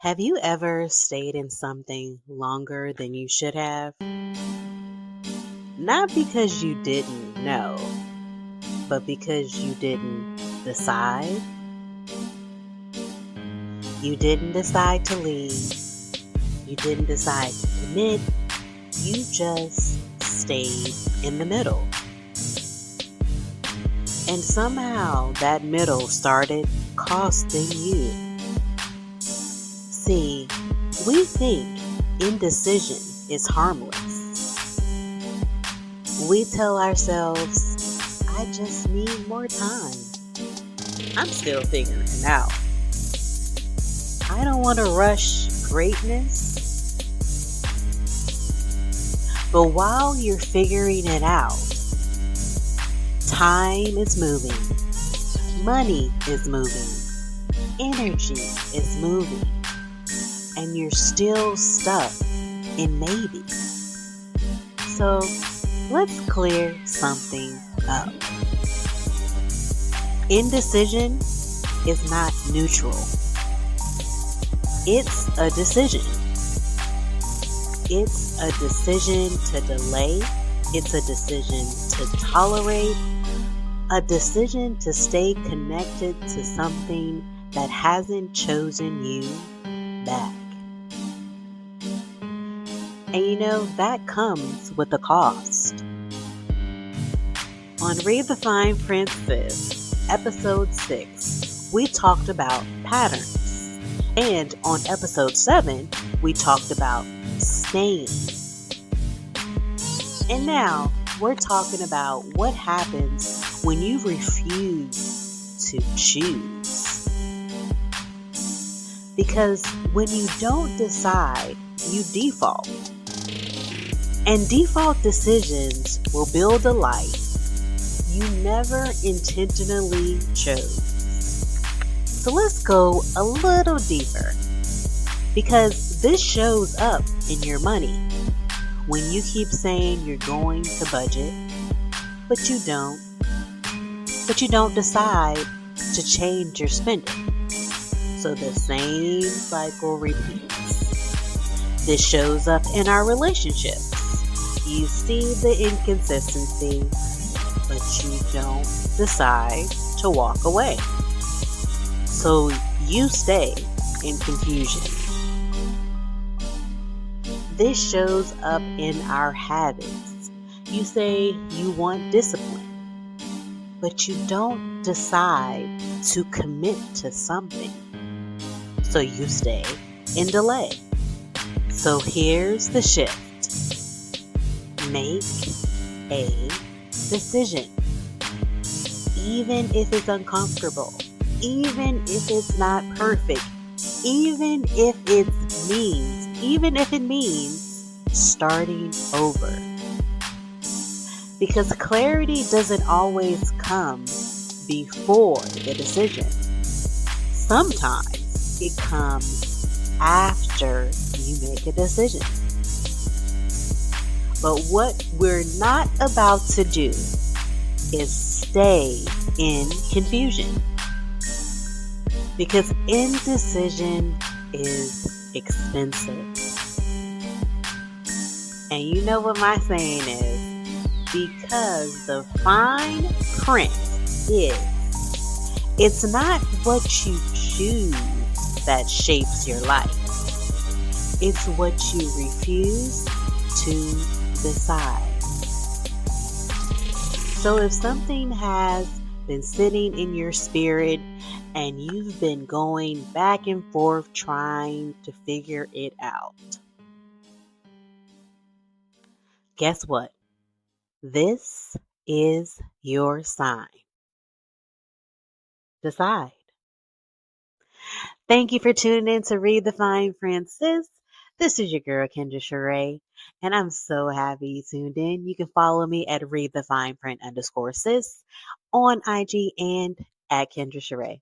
Have you ever stayed in something longer than you should have? Not because you didn't know, but because you didn't decide. You didn't decide to leave. You didn't decide to commit. You just stayed in the middle. And somehow that middle started costing you. See, we think indecision is harmless. We tell ourselves, I just need more time. I'm still figuring it out. I don't want to rush greatness. But while you're figuring it out, time is moving, money is moving, energy is moving, and you're still stuck in maybe. So let's clear something up. Indecision is not neutral. It's a decision. It's a decision to delay. It's a decision to tolerate. A decision to stay connected to something that hasn't chosen you back. And you know, that comes with a cost. On Read the Fine Print Sis, episode 6, we talked about patterns. And on episode 7, we talked about staying. And now we're talking about what happens when you refuse to choose. Because when you don't decide, you default. And default decisions will build a life you never intentionally chose. So let's go a little deeper, because this shows up in your money. When you keep saying you're going to budget, but you don't. But you don't decide to change your spending. So the same cycle repeats. This shows up in our relationships. You see the inconsistency, but you don't decide to walk away. So you stay in confusion. This shows up in our habits. You say you want discipline, but you don't decide to commit to something. So you stay in delay. So here's the shift. Make a decision. Even if it's uncomfortable. Even if it's not perfect. Even if it means starting over. Because clarity doesn't always come before the decision. Sometimes it comes after you make a decision. But what we're not about to do is stay in confusion. Because indecision is expensive. And you know what my saying is, because the fine print is, it's not what you choose that shapes your life. It's what you refuse to decide. So if something has been sitting in your spirit and you've been going back and forth trying to figure it out, guess what? This is your sign. Decide. Thank you for tuning in to Read the Fine Print Sis. This is your girl, Kendra Sheree, and I'm so happy you tuned in. You can follow me at readthefineprint_sis on IG and at Kendra Sheree.